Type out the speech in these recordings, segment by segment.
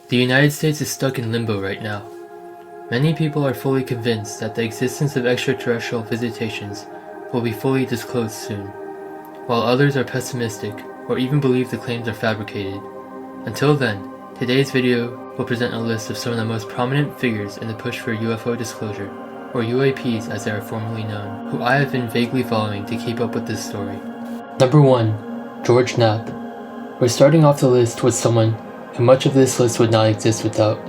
The United States is stuck in limbo right now. Many people are fully convinced that the existence of extraterrestrial visitations will be fully disclosed soon, while others are pessimistic or even believe the claims are fabricated. Until then, today's video will present a list of some of the most prominent figures in the push for UFO disclosure, or UAPs as they are formerly known, who I have been vaguely following to keep up with this story. Number 1. George Knapp. We're starting off the list with someone who much of this list would not exist without.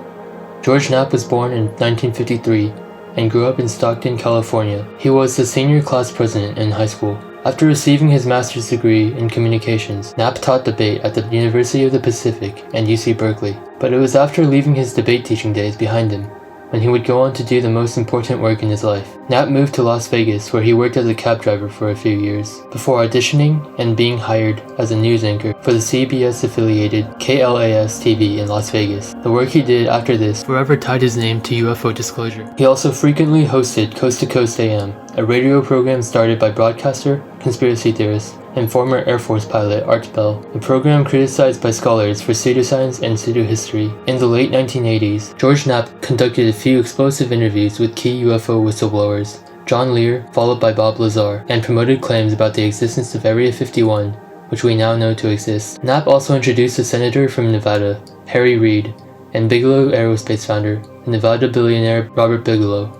George Knapp was born in 1953 and grew up in Stockton, California. He was the senior class president in high school. After receiving his master's degree in communications, Knapp taught debate at the University of the Pacific and UC Berkeley. But it was after leaving his debate teaching days behind him when he would go on to do the most important work in his life. Knapp moved to Las Vegas, where he worked as a cab driver for a few years, before auditioning and being hired as a news anchor for the CBS-affiliated KLAS-TV in Las Vegas. The work he did after this forever tied his name to UFO disclosure. He also frequently hosted Coast to Coast AM, a radio program started by broadcaster, conspiracy theorist, and former Air Force pilot Art Bell, a program criticized by scholars for pseudoscience and pseudohistory. In the late 1980s, George Knapp conducted a few explosive interviews with key UFO whistleblowers, John Lear, followed by Bob Lazar, and promoted claims about the existence of Area 51, which we now know to exist. Knapp also introduced a senator from Nevada, Harry Reid, and Bigelow Aerospace founder, the Nevada billionaire Robert Bigelow.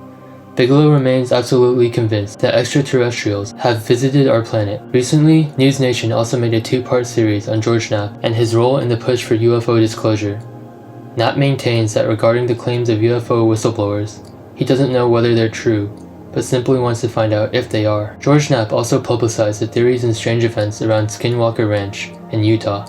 Bigelow remains absolutely convinced that extraterrestrials have visited our planet. Recently, News Nation also made a two-part series on George Knapp and his role in the push for UFO disclosure. Knapp maintains that regarding the claims of UFO whistleblowers, he doesn't know whether they're true, but simply wants to find out if they are. George Knapp also publicized the theories and strange events around Skinwalker Ranch in Utah,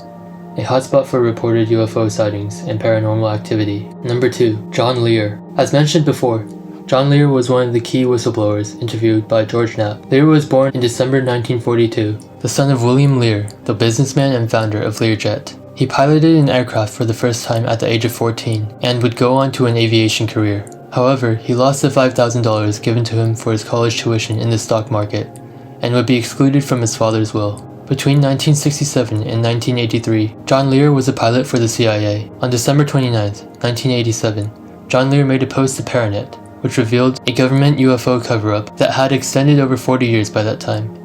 a hotspot for reported UFO sightings and paranormal activity. Number 2. John Lear. As mentioned before, John Lear was one of the key whistleblowers interviewed by George Knapp. Lear was born in December 1942, the son of William Lear, the businessman and founder of Learjet. He piloted an aircraft for the first time at the age of 14, and would go on to an aviation career. However, he lost the $5,000 given to him for his college tuition in the stock market, and would be excluded from his father's will. Between 1967 and 1983, John Lear was a pilot for the CIA. On December 29, 1987, John Lear made a post to Paranet, which revealed a government UFO cover-up that had extended over 40 years by that time.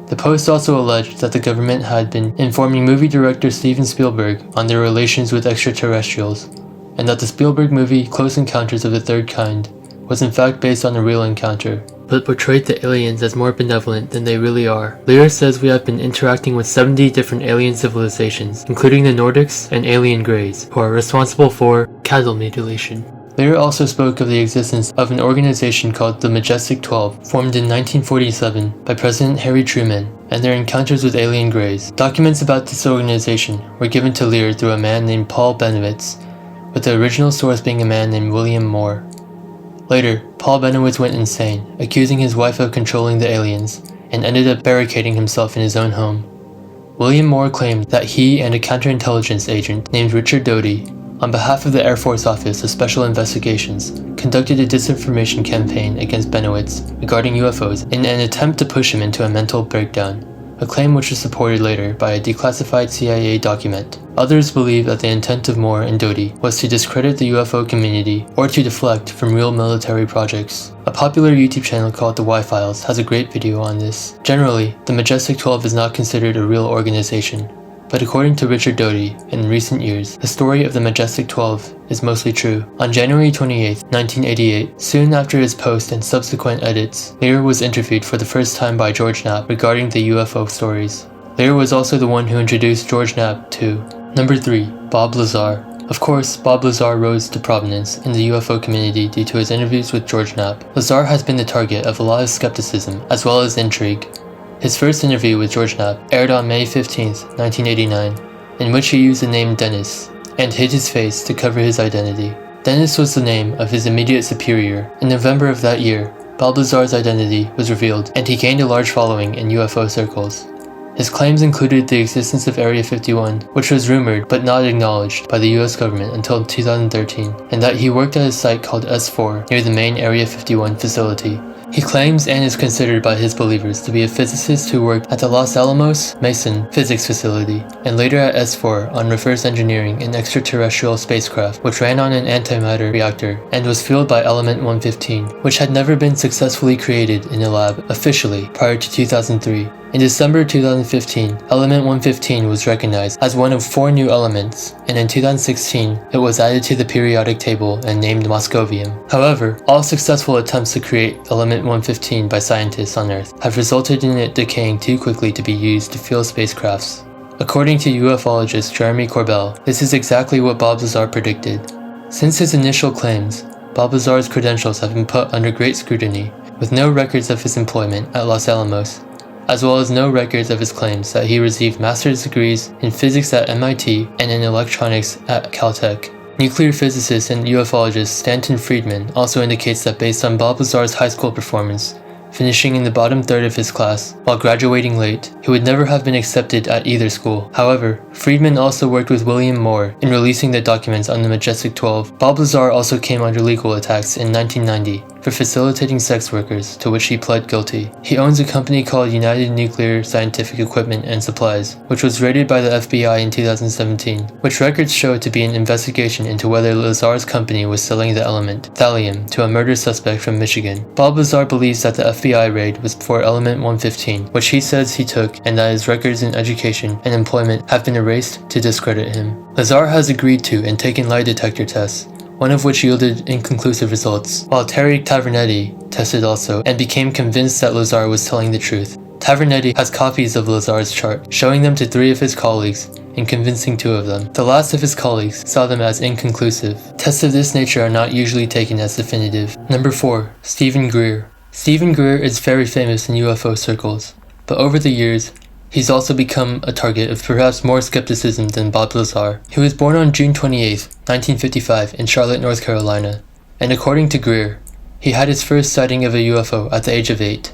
The post also alleged that the government had been informing movie director Steven Spielberg on their relations with extraterrestrials, and that the Spielberg movie Close Encounters of the Third Kind was in fact based on a real encounter, but portrayed the aliens as more benevolent than they really are. Lear says we have been interacting with 70 different alien civilizations, including the Nordics and alien greys, who are responsible for cattle mutilation. Lear also spoke of the existence of an organization called the Majestic 12, formed in 1947 by President Harry Truman, and their encounters with alien greys. Documents about this organization were given to Lear through a man named Paul Bennewitz, with the original source being a man named William Moore. Later, Paul Bennewitz went insane, accusing his wife of controlling the aliens, and ended up barricading himself in his own home. William Moore claimed that he and a counterintelligence agent named Richard Doty, on behalf of the Air Force Office of Special Investigations, conducted a disinformation campaign against Bennewitz regarding UFOs in an attempt to push him into a mental breakdown, a claim which was supported later by a declassified CIA document. Others believe that the intent of Moore and Doty was to discredit the UFO community or to deflect from real military projects. A popular YouTube channel called The Y-Files has a great video on this. Generally, the Majestic 12 is not considered a real organization, but according to Richard Doty, in recent years, the story of the Majestic 12 is mostly true. On January 28, 1988, soon after his post and subsequent edits, Lear was interviewed for the first time by George Knapp regarding the UFO stories. Lear was also the one who introduced George Knapp to. Number 3. Bob Lazar. Of course, Bob Lazar rose to prominence in the UFO community due to his interviews with George Knapp. Lazar has been the target of a lot of skepticism, as well as intrigue. His first interview with George Knapp aired on May 15, 1989, in which he used the name Dennis, and hid his face to cover his identity. Dennis was the name of his immediate superior. In November of that year, Bob Lazar's identity was revealed, and he gained a large following in UFO circles. His claims included the existence of Area 51, which was rumored but not acknowledged by the US government until 2013, and that he worked at a site called S4 near the main Area 51 facility, He claims and is considered by his believers to be a physicist who worked at the Los Alamos Mason Physics Facility and later at S4 on reverse engineering an extraterrestrial spacecraft which ran on an antimatter reactor and was fueled by element 115, which had never been successfully created in a lab officially prior to 2003. In December 2015, element 115 was recognized as one of 4 new elements, and in 2016, it was added to the periodic table and named Moscovium. However, all successful attempts to create element 115 by scientists on Earth have resulted in it decaying too quickly to be used to fuel spacecrafts. According to ufologist Jeremy Corbell, this is exactly what Bob Lazar predicted. Since his initial claims, Bob Lazar's credentials have been put under great scrutiny, with no records of his employment at Los Alamos, as well as no records of his claims that he received master's degrees in physics at MIT and in electronics at Caltech. Nuclear physicist and ufologist Stanton Friedman also indicates that based on Bob Lazar's high school performance, finishing in the bottom third of his class while graduating late, he would never have been accepted at either school. However, Friedman also worked with William Moore in releasing the documents on the Majestic 12. Bob Lazar also came under legal attacks in 1990 for facilitating sex workers, to which he pled guilty. He owns a company called United Nuclear Scientific Equipment and Supplies, which was raided by the FBI in 2017, which records show to be an investigation into whether Lazar's company was selling the element, thallium, to a murder suspect from Michigan. Bob Lazar believes that the FBI raid was for element 115, which he says he took, and that his records in education and employment have been erased to discredit him. Lazar has agreed to and taken lie detector tests, one of which yielded inconclusive results, while Terry Tavernetti tested also and became convinced that Lazar was telling the truth. Tavernetti has copies of Lazar's chart, showing them to 3 of his colleagues and convincing 2 of them. The last of his colleagues saw them as inconclusive. Tests of this nature are not usually taken as definitive. Number 4. Stephen Greer. Stephen Greer is very famous in UFO circles, but over the years, he's also become a target of perhaps more skepticism than Bob Lazar. He was born on June 28, 1955 in Charlotte, North Carolina, and according to Greer, he had his first sighting of a UFO at the age of 8.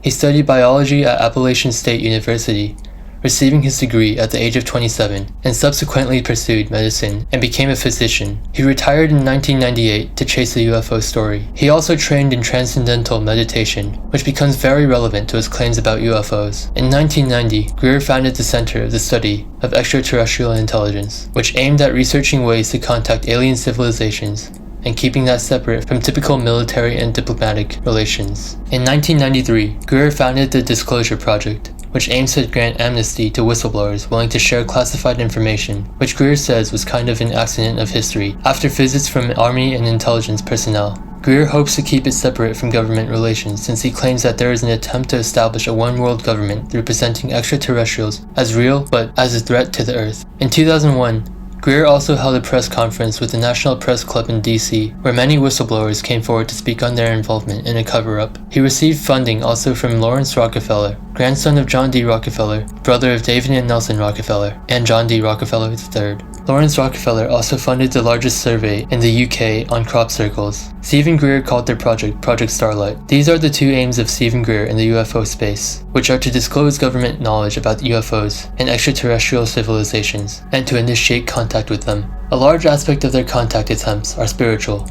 He studied biology at Appalachian State University, receiving his degree at the age of 27, and subsequently pursued medicine and became a physician. He retired in 1998 to chase the UFO story. He also trained in transcendental meditation, which becomes very relevant to his claims about UFOs. In 1990, Greer founded the Center of the Study of Extraterrestrial Intelligence, which aimed at researching ways to contact alien civilizations and keeping that separate from typical military and diplomatic relations. In 1993, Greer founded the Disclosure Project, which aims to grant amnesty to whistleblowers willing to share classified information, which Greer says was kind of an accident of history after visits from Army and intelligence personnel. Greer hopes to keep it separate from government relations since he claims that there is an attempt to establish a one-world government through presenting extraterrestrials as real but as a threat to the Earth. In 2001, Greer also held a press conference with the National Press Club in DC, where many whistleblowers came forward to speak on their involvement in a cover-up. He received funding also from Lawrence Rockefeller, grandson of John D. Rockefeller, brother of David and Nelson Rockefeller, and John D. Rockefeller III. Lawrence Rockefeller also funded the largest survey in the UK on crop circles. Stephen Greer called their project Project Starlight. These are the 2 aims of Stephen Greer in the UFO space, which are to disclose government knowledge about UFOs and extraterrestrial civilizations, and to initiate contact with them. A large aspect of their contact attempts are spiritual.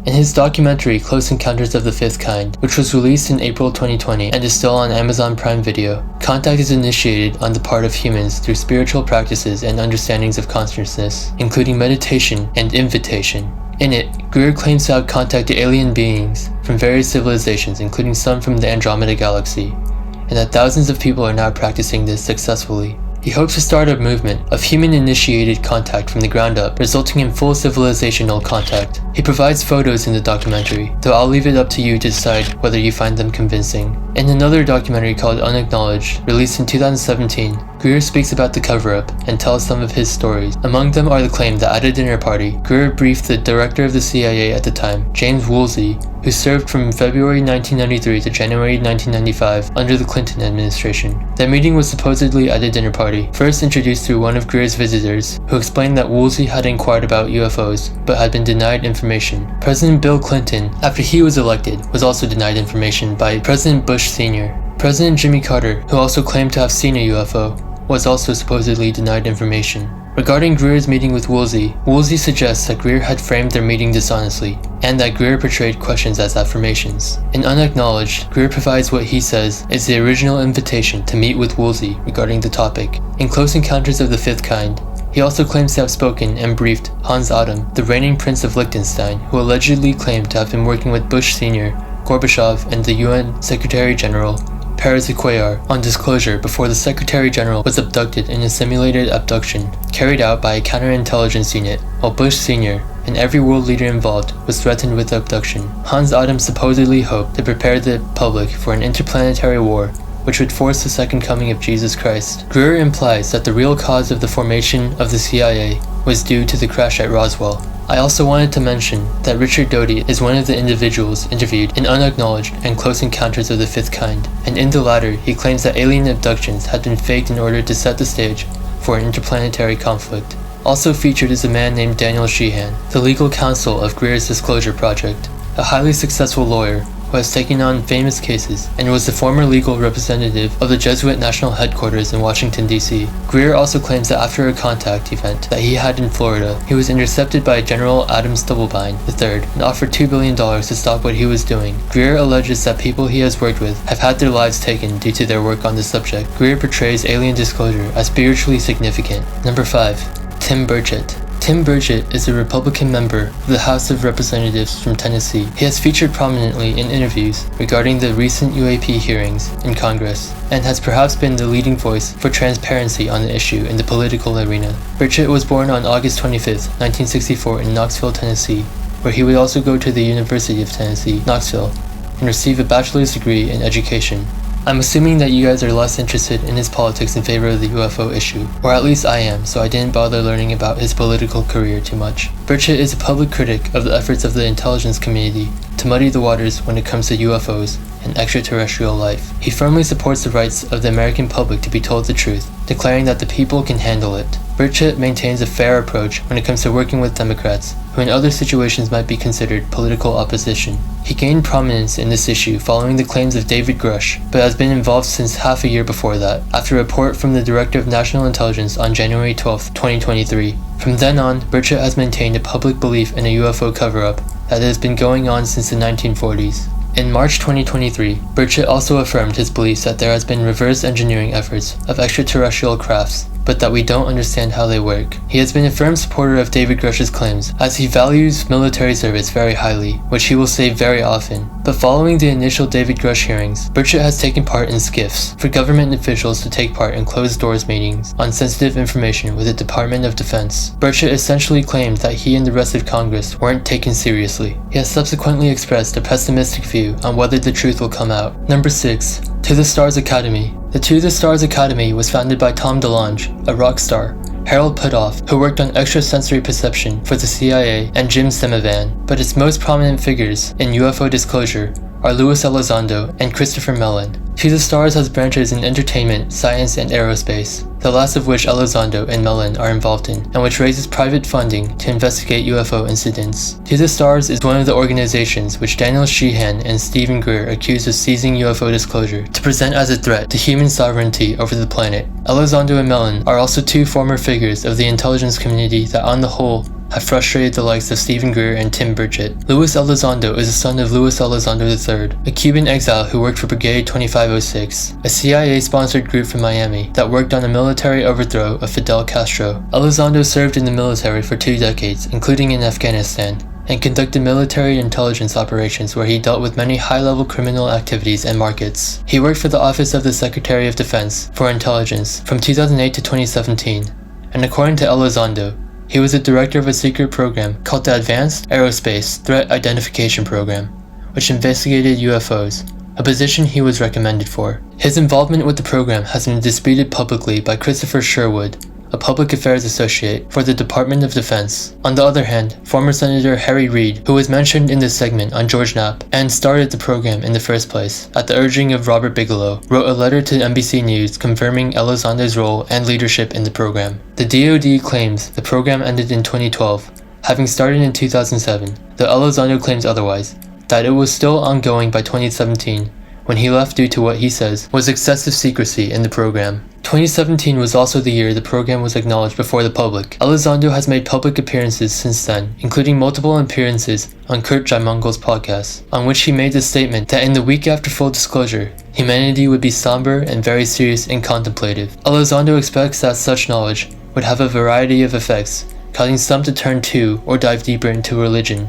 In his documentary Close Encounters of the Fifth Kind, which was released in April 2020 and is still on Amazon Prime Video, contact is initiated on the part of humans through spiritual practices and understandings of consciousness, including meditation and invitation. In it, Greer claims to have contacted alien beings from various civilizations, including some from the Andromeda Galaxy, and that thousands of people are now practicing this successfully. He hopes to start a movement of human-initiated contact from the ground up, resulting in full civilizational contact. He provides photos in the documentary, though I'll leave it up to you to decide whether you find them convincing. In another documentary called Unacknowledged, released in 2017, Greer speaks about the cover-up and tells some of his stories. Among them are the claim that at a dinner party, Greer briefed the director of the CIA at the time, James Woolsey, who served from February 1993 to January 1995 under the Clinton administration. Their meeting was supposedly at a dinner party, first introduced through one of Greer's visitors, who explained that Woolsey had inquired about UFOs, but had been denied information. President Bill Clinton, after he was elected, was also denied information by President Bush Sr. President Jimmy Carter, who also claimed to have seen a UFO, was also supposedly denied information. Regarding Greer's meeting with Woolsey, Woolsey suggests that Greer had framed their meeting dishonestly, and that Greer portrayed questions as affirmations. In Unacknowledged, Greer provides what he says is the original invitation to meet with Woolsey regarding the topic. In Close Encounters of the Fifth Kind, he also claims to have spoken and briefed Hans Adam, the reigning Prince of Liechtenstein, who allegedly claimed to have been working with Bush Sr., Gorbachev, and the UN Secretary-General Perez Cuellar on disclosure before the Secretary-General was abducted in a simulated abduction carried out by a counterintelligence unit, while Bush Sr. and every world leader involved was threatened with abduction. Hans Adam supposedly hoped to prepare the public for an interplanetary war which would force the second coming of Jesus Christ. Greer implies that the real cause of the formation of the CIA was due to the crash at Roswell. I also wanted to mention that Richard Doty is one of the individuals interviewed in Unacknowledged and Close Encounters of the Fifth Kind, and in the latter he claims that alien abductions had been faked in order to set the stage for an interplanetary conflict. Also featured is a man named Daniel Sheehan, the legal counsel of Greer's Disclosure Project, a highly successful lawyer who has taken on famous cases and was the former legal representative of the Jesuit National Headquarters in Washington, D.C. Greer also claims that after a contact event that he had in Florida, he was intercepted by General Adam Stubblebine III and offered $2 billion to stop what he was doing. Greer alleges that people he has worked with have had their lives taken due to their work on the subject. Greer portrays alien disclosure as spiritually significant. Number 5. Tim Burchett. Tim Burchett is a Republican member of the House of Representatives from Tennessee. He has featured prominently in interviews regarding the recent UAP hearings in Congress, and has perhaps been the leading voice for transparency on the issue in the political arena. Burchett was born on August 25, 1964 in Knoxville, Tennessee, where he would also go to the University of Tennessee, Knoxville, and receive a bachelor's degree in education. I'm assuming that you guys are less interested in his politics in favor of the UFO issue, or at least I am, so I didn't bother learning about his political career too much. Burchett is a public critic of the efforts of the intelligence community to muddy the waters when it comes to UFOs and extraterrestrial life. He firmly supports the rights of the American public to be told the truth, declaring that the people can handle it. Burchett maintains a fair approach when it comes to working with Democrats, who in other situations might be considered political opposition. He gained prominence in this issue following the claims of David Grusch, but has been involved since half a year before that, after a report from the Director of National Intelligence on January 12, 2023. From then on, Burchett has maintained a public belief in a UFO cover-up that has been going on since the 1940s. In March 2023, Burchett also affirmed his beliefs that there has been reverse engineering efforts of extraterrestrial crafts, but that we don't understand how they work. He has been a firm supporter of David Grusch's claims, as he values military service very highly, which he will say very often. But following the initial David Grusch hearings, Burchett has taken part in SCIFs for government officials to take part in closed-doors meetings on sensitive information with the Department of Defense. Burchett essentially claimed that he and the rest of Congress weren't taken seriously. He has subsequently expressed a pessimistic view on whether the truth will come out. Number 6. To the Stars Academy. The To the Stars Academy was founded by Tom DeLonge, a rock star, Harold Puthoff, who worked on extrasensory perception for the CIA, and Jim Semivan, but its most prominent figures in UFO disclosure are Louis Elizondo and Christopher Mellon. To the Stars has branches in entertainment, science, and aerospace, the last of which Elizondo and Mellon are involved in, and which raises private funding to investigate UFO incidents. To the Stars is one of the organizations which Daniel Sheehan and Stephen Greer accused of seizing UFO disclosure to present as a threat to human sovereignty over the planet. Elizondo and Mellon are also two former figures of the intelligence community that on the whole have frustrated the likes of Stephen Greer and Tim Burchett. Louis Elizondo is the son of Louis Elizondo III, a Cuban exile who worked for Brigade 2506, a CIA-sponsored group from Miami that worked on a military overthrow of Fidel Castro. Elizondo served in the military for 2 decades, including in Afghanistan, and conducted military intelligence operations where he dealt with many high-level criminal activities and markets. He worked for the Office of the Secretary of Defense for Intelligence from 2008 to 2017, and according to Elizondo, he was the director of a secret program called the Advanced Aerospace Threat Identification Program, which investigated UFOs, a position he was recommended for. His involvement with the program has been disputed publicly by Christopher Sherwood, a public affairs associate for the Department of Defense. On the other hand, former Senator Harry Reid, who was mentioned in this segment on George Knapp and started the program in the first place, at the urging of Robert Bigelow, wrote a letter to NBC News confirming Elizondo's role and leadership in the program. The DoD claims the program ended in 2012, having started in 2007, though Elizondo claims otherwise, that it was still ongoing by 2017, when he left due to what he says was excessive secrecy in the program. 2017 was also the year the program was acknowledged before the public. Elizondo has made public appearances since then, including multiple appearances on Kurt Jaimungal's podcast, on which he made the statement that in the week after full disclosure, humanity would be somber and very serious and contemplative. Elizondo expects that such knowledge would have a variety of effects, causing some to turn to or dive deeper into religion,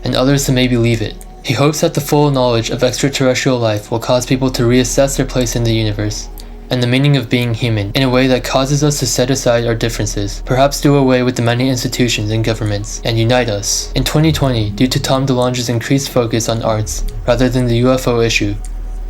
and others to maybe leave it. He hopes that the full knowledge of extraterrestrial life will cause people to reassess their place in the universe and the meaning of being human in a way that causes us to set aside our differences, perhaps do away with the many institutions and governments, and unite us. In 2020, due to Tom Delonge's increased focus on arts rather than the UFO issue,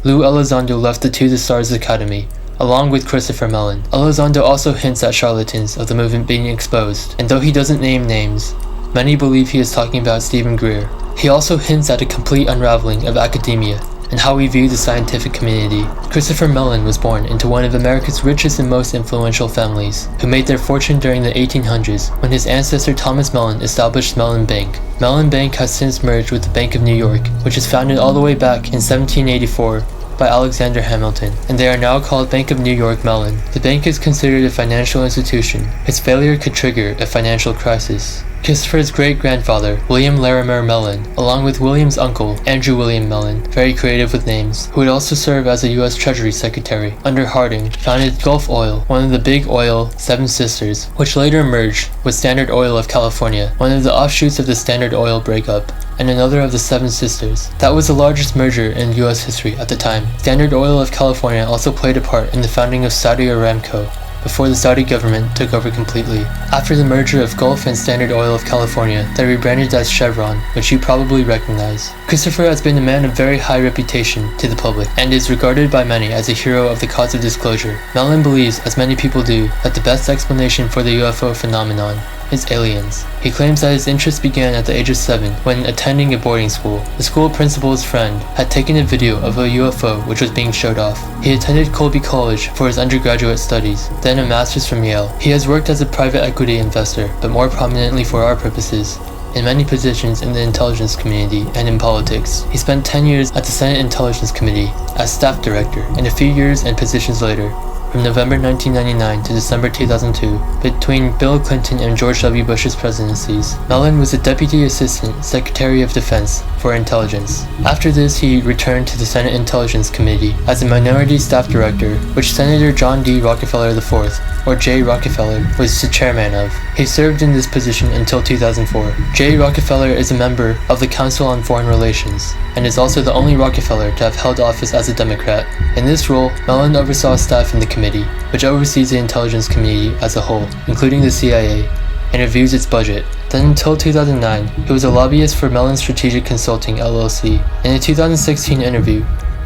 Lou Elizondo left the To the Stars Academy, along with Christopher Mellon. Elizondo also hints at charlatans of the movement being exposed, and though he doesn't name names, many believe he is talking about Stephen Greer. He also hints at a complete unraveling of academia and how we view the scientific community. Christopher Mellon was born into one of America's richest and most influential families, who made their fortune during the 1800s when his ancestor Thomas Mellon established Mellon Bank. Mellon Bank has since merged with the Bank of New York, which was founded all the way back in 1784 by Alexander Hamilton, and they are now called Bank of New York Mellon. The bank is considered a financial institution. Its failure could trigger a financial crisis. Christopher's great-grandfather, William Larimer Mellon, along with William's uncle, Andrew William Mellon, very creative with names, who would also serve as a U.S. Treasury Secretary under Harding, founded Gulf Oil, one of the big oil Seven Sisters, which later merged with Standard Oil of California, one of the offshoots of the Standard Oil breakup, and another of the Seven Sisters. That was the largest merger in U.S. history at the time. Standard Oil of California also played a part in the founding of Saudi Aramco, before the Saudi government took over completely. After the merger of Gulf and Standard Oil of California, they rebranded as Chevron, which you probably recognize. Christopher has been a man of very high reputation to the public, and is regarded by many as a hero of the cause of disclosure. Mellon believes, as many people do, that the best explanation for the UFO phenomenon is aliens. He claims that his interest began at the age of 7 when attending a boarding school. The school principal's friend had taken a video of a UFO which was being showed off. He attended Colby College for his undergraduate studies, then a master's from Yale. He has worked as a private equity investor, but more prominently for our purposes, in many positions in the intelligence community and in politics. He spent 10 years at the Senate Intelligence Committee as staff director, and a few years and positions later, from November 1999 to December 2002, between Bill Clinton and George W. Bush's presidencies, Mellon was the Deputy Assistant Secretary of Defense for Intelligence. After this, he returned to the Senate Intelligence Committee as a Minority Staff Director, which Senator John D. Rockefeller IV, or J. Rockefeller, was the chairman of. He served in this position until 2004. J. Rockefeller is a member of the Council on Foreign Relations, and is also the only Rockefeller to have held office as a Democrat. In this role, Mellon oversaw staff in the committee, which oversees the intelligence community as a whole, including the CIA, and reviews its budget. Then until 2009, he was a lobbyist for Mellon Strategic Consulting LLC. In a 2016 interview,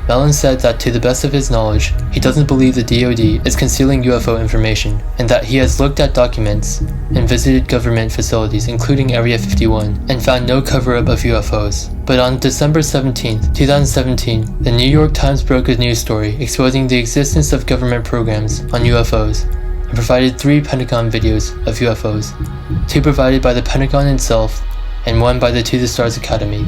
Mellon said that to the best of his knowledge, he doesn't believe the DoD is concealing UFO information, and that he has looked at documents and visited government facilities including Area 51 and found no cover-up of UFOs. But on December 17, 2017, the New York Times broke a news story exposing the existence of government programs on UFOs and provided 3 Pentagon videos of UFOs, 2 provided by the Pentagon itself and 1 by the To the Stars Academy.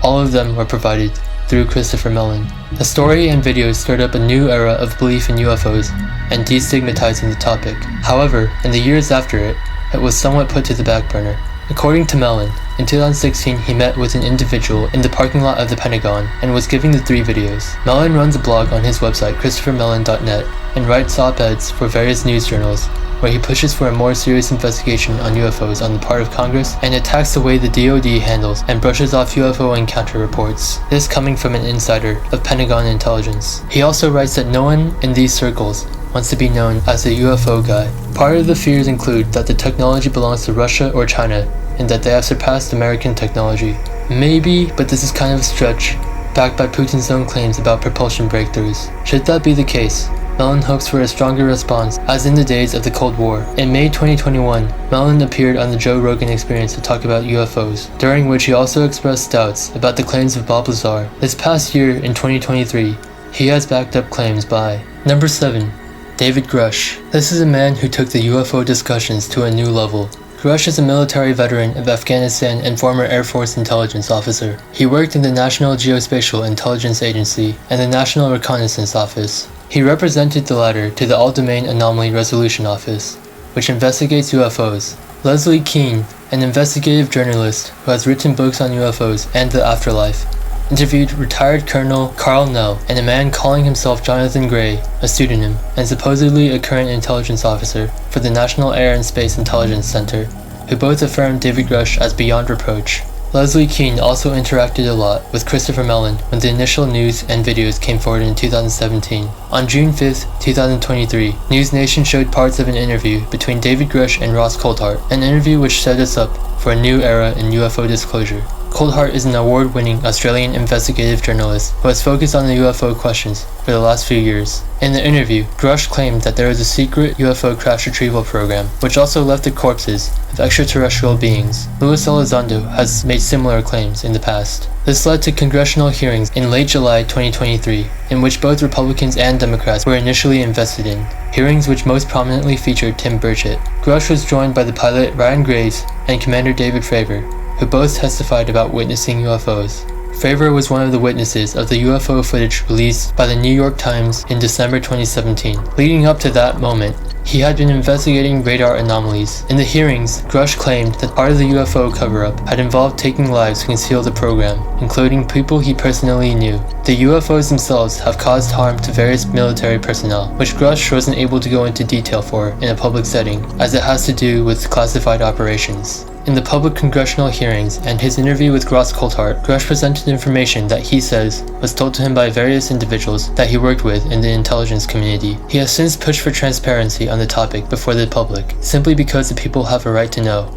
All of them were provided through Christopher Mellon. The story and videos stirred up a new era of belief in UFOs and destigmatizing the topic. However, in the years after it was somewhat put to the back burner. According to Mellon, in 2016 he met with an individual in the parking lot of the Pentagon and was giving the 3 videos. Mellon runs a blog on his website christophermellon.net and writes op-eds for various news journals, where he pushes for a more serious investigation on UFOs on the part of Congress and attacks the way the DoD handles and brushes off UFO encounter reports, this coming from an insider of Pentagon intelligence. He also writes that no one in these circles wants to be known as the UFO guy. Part of the fears include that the technology belongs to Russia or China, and that they have surpassed American technology. Maybe, but this is kind of a stretch, backed by Putin's own claims about propulsion breakthroughs. Should that be the case, Mellon hopes for a stronger response, as in the days of the Cold War. In May 2021, Mellon appeared on the Joe Rogan Experience to talk about UFOs, during which he also expressed doubts about the claims of Bob Lazar. This past year, in 2023, he has backed up claims by Number 7. David Grusch. This is a man who took the UFO discussions to a new level, Grusch is a military veteran of Afghanistan and former Air Force intelligence officer. He worked in the National Geospatial Intelligence Agency and the National Reconnaissance Office. He represented the latter to the All-Domain Anomaly Resolution Office, which investigates UFOs. Kean, an investigative journalist who has written books on UFOs and the afterlife, interviewed retired Colonel Carl Nell and a man calling himself Jonathan Gray, a pseudonym, and supposedly a current intelligence officer for the National Air and Space Intelligence Center, who both affirmed David Grusch as beyond reproach. Kean also interacted a lot with Christopher Mellon when the initial news and videos came forward in 2017. On June 5, 2023, News Nation showed parts of an interview between David Grusch and Coulthart, an interview which set us up for a new era in UFO disclosure. Coulthart is an award-winning Australian investigative journalist who has focused on the UFO questions for the last few years. In the interview, Grusch claimed that there was a secret UFO crash retrieval program, which also left the corpses of extraterrestrial beings. Elizondo has made similar claims in the past. This led to congressional hearings in late July 2023, in which both Republicans and Democrats were initially invested in, hearings which most prominently featured Tim Burchett. Grusch was joined by the pilot Ryan Graves and Commander David Fravor, who both testified about witnessing UFOs. Fravor was one of the witnesses of the UFO footage released by the New York Times in December 2017. Leading up to that moment, he had been investigating radar anomalies. In the hearings, Grusch claimed that part of the UFO cover-up had involved taking lives to conceal the program, including people he personally knew. The UFOs themselves have caused harm to various military personnel, which Grusch wasn't able to go into detail for in a public setting, as it has to do with classified operations. In the public congressional hearings and his interview with Coulthart, Grusch presented information that he says was told to him by various individuals that he worked with in the intelligence community. He has since pushed for transparency on the topic before the public, simply because the people have a right to know,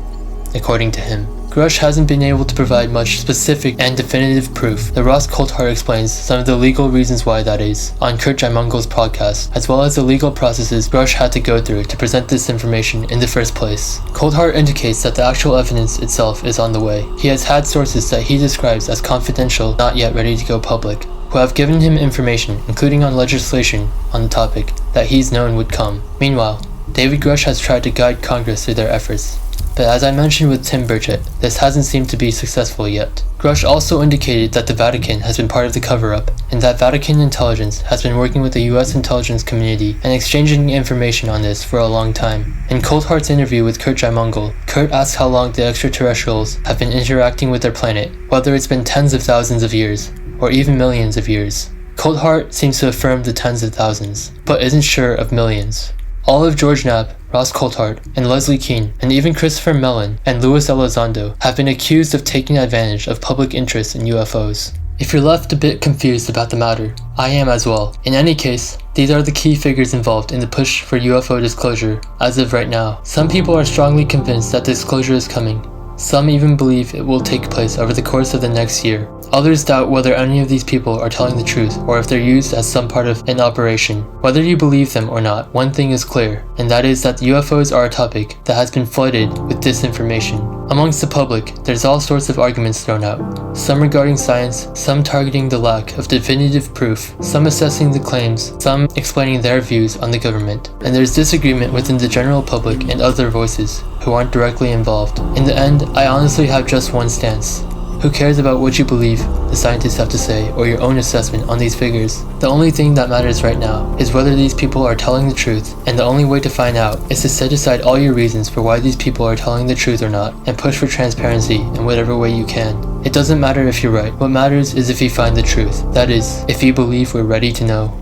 according to him. Grusch hasn't been able to provide much specific and definitive proof. The Coulthart explains some of the legal reasons why that is on Kurt Jaimungal's podcast, as well as the legal processes Grusch had to go through to present this information in the first place. Coulthart indicates that the actual evidence itself is on the way. He has had sources that he describes as confidential, not yet ready to go public, who have given him information, including on legislation on the topic, that he's known would come. Meanwhile, David Grusch has tried to guide Congress through their efforts. But as I mentioned with Tim Burchett, this hasn't seemed to be successful yet. Grusch also indicated that the Vatican has been part of the cover-up, and that Vatican intelligence has been working with the US intelligence community and exchanging information on this for a long time. In Coulthart's interview with Kurt Jaimungal, Kurt asked how long the extraterrestrials have been interacting with their planet, whether it's been tens of thousands of years, or even millions of years. Coulthart seems to affirm the tens of thousands, but isn't sure of millions. All of George Knapp, Coulthart, and Kean, and even Christopher Mellon and Elizondo have been accused of taking advantage of public interest in UFOs. If you're left a bit confused about the matter, I am as well. In any case, these are the key figures involved in the push for UFO disclosure as of right now. Some people are strongly convinced that disclosure is coming. Some even believe it will take place over the course of the next year. Others doubt whether any of these people are telling the truth or if they're used as some part of an operation. Whether you believe them or not, one thing is clear, and that is that UFOs are a topic that has been flooded with disinformation. Amongst the public, there's all sorts of arguments thrown out, some regarding science, some targeting the lack of definitive proof, some assessing the claims, some explaining their views on the government, and there's disagreement within the general public and other voices who aren't directly involved. In the end, I honestly have just one stance. Who cares about what you believe the scientists have to say or your own assessment on these figures? The only thing that matters right now is whether these people are telling the truth, and the only way to find out is to set aside all your reasons for why these people are telling the truth or not, and push for transparency in whatever way you can. It doesn't matter if you're right. What matters is if you find the truth. That is, if you believe we're ready to know.